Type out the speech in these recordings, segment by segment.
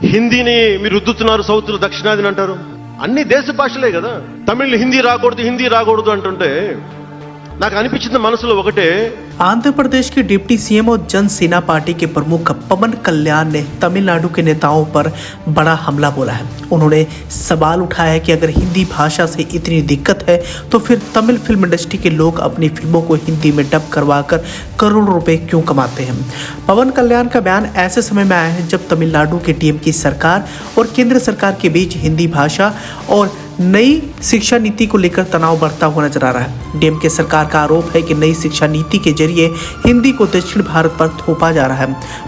హిందీని మీరు రుద్దుతున్నారు, సౌత్ లో దక్షిణాదిని అంటారు. అన్ని దేశ భాషలే కదా. తమిళ్ హిందీ రాకూడదు అంటుంటే నాకు అనిపించింది మనసులో ఒకటే. आंध्र प्रदेश के डिप्टी सीएम और जन सेना पार्टी के प्रमुख पवन कल्याण ने तमिलनाडु के नेताओं पर बड़ा हमला बोला है। उन्होंने सवाल उठाया है कि अगर हिंदी भाषा से इतनी दिक्कत है तो फिर तमिल फिल्म इंडस्ट्री के लोग अपनी फिल्मों को हिंदी में डब करवाकर करोड़ों रुपए क्यों कमाते हैं। पवन कल्याण का बयान ऐसे समय में आया है जब तमिलनाडु के डीएम की सरकार और केंद्र सरकार के बीच हिंदी भाषा और नई शिक्षा नीति को लेकर तनाव बढ़ता हुआ नजर आ रहा है। डीएम के सरकार का आरोप है कि नई शिक्षा नीति के जरिए हिंदी को दक्षिण भारत पर थोपा जा रहा है।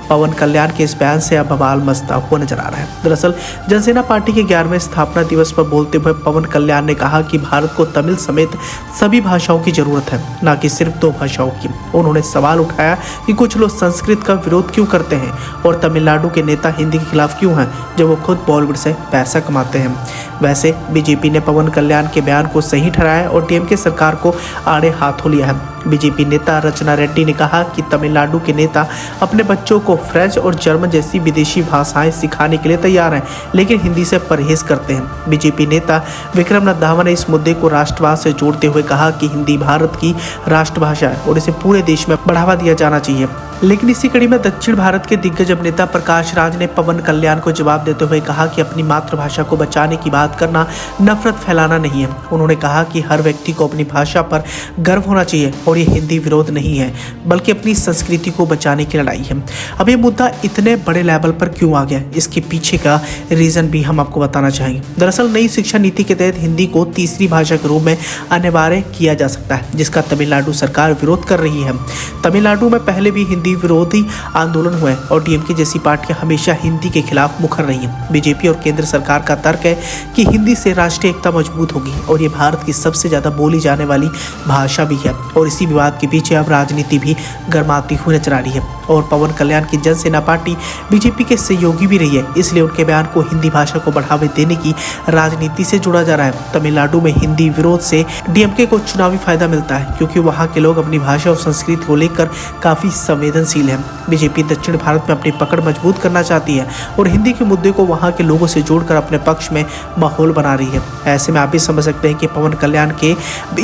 पवन कल्याण के इस बयान से अब बवाल मचता हुआ नजर आ रहा है। दरअसल जनसेना पार्टी के 11वें स्थापना दिवस पर बोलते हुए पवन कल्याण ने कहा कि भारत को तमिल समेत सभी भाषाओं की जरूरत है, न कि सिर्फ 2 भाषाओं की। उन्होंने सवाल उठाया कि कुछ लोग संस्कृत का विरोध क्यों करते हैं और तमिलनाडु के नेता हिंदी के खिलाफ क्यों हैं जब वो खुद बॉलीवुड से पैसा कमाते हैं। वैसे बीजेपी ने पवन कल्याण के बयान को सही ठहराया और डीएमके सरकार को आड़े हाथों लिया है। बीजेपी नेता रचना रेड्डी ने कहा कि तमिलनाडु के नेता अपने बच्चों को फ्रेंच और जर्मन जैसी विदेशी भाषाएं सिखाने के लिए तैयार हैं, लेकिन हिंदी से परहेज करते हैं। बीजेपी नेता विक्रम रंधावा ने इस मुद्दे को राष्ट्रवाद से जोड़ते हुए कहा कि हिंदी भारत की राष्ट्रभाषा है और इसे पूरे देश में बढ़ावा दिया जाना चाहिए। लेकिन इसी कड़ी में दक्षिण भारत के दिग्गज अभिनेता प्रकाश राज ने पवन कल्याण को जवाब देते हुए कहा कि अपनी मातृभाषा को बचाने की बात करना नफरत फैलाना नहीं है। उन्होंने कहा कि हर व्यक्ति को अपनी भाषा पर गर्व होना चाहिए और ये हिंदी विरोध नहीं है, बल्कि अपनी संस्कृति को बचाने की लड़ाई है। अब ये मुद्दा इतने बड़े लेवल पर क्यों आ गया, इसके पीछे का रीजन भी हम आपको बताना चाहेंगे। दरअसल नई शिक्षा नीति के तहत हिंदी को तीसरी भाषा के रूप में अनिवार्य किया जा सकता है, जिसका तमिलनाडु सरकार विरोध कर रही है। तमिलनाडु में पहले भी हिंदी विरोधी आंदोलन हुए और डीएमके जैसी पार्टियां हमेशा हिंदी के खिलाफ मुखर रही हैं। बीजेपी और केंद्र सरकार का तर्क है कि हिंदी से राष्ट्रीय एकता मजबूत होगी और ये भारत की सबसे ज्यादा बोली जाने वाली भाषा भी है और इसी विवाद के पीछे अब राजनीति भी गर्माती हुई नजर आ रही है। और पवन कल्याण की जनसेना पार्टी बीजेपी के सहयोगी भी रही है, इसलिए उनके बयान को हिंदी भाषा को बढ़ावा देने की राजनीति से जोड़ा जा रहा है। तमिलनाडु में हिंदी विरोध से डीएमके को चुनावी फायदा मिलता है क्योंकि वहां के लोग अपनी भाषा और संस्कृति को लेकर काफी संवेदनशील है। बीजेपी दक्षिण भारत में अपनी पकड़ मजबूत करना चाहती है और हिंदी के मुद्दे को वहां के लोगों से जोड़कर अपने पक्ष में माहौल बना रही है। ऐसे में आप भी समझ सकते हैं कि पवन कल्याण के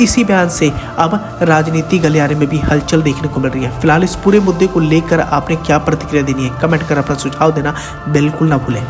इसी बयान से अब राजनीति गलियारे में भी हलचल देखने को मिल रही है। फिलहाल इस पूरे मुद्दे को लेकर आपने क्या प्रतिक्रिया देनी है, कमेंट कर अपना सुझाव देना बिल्कुल ना भूलें।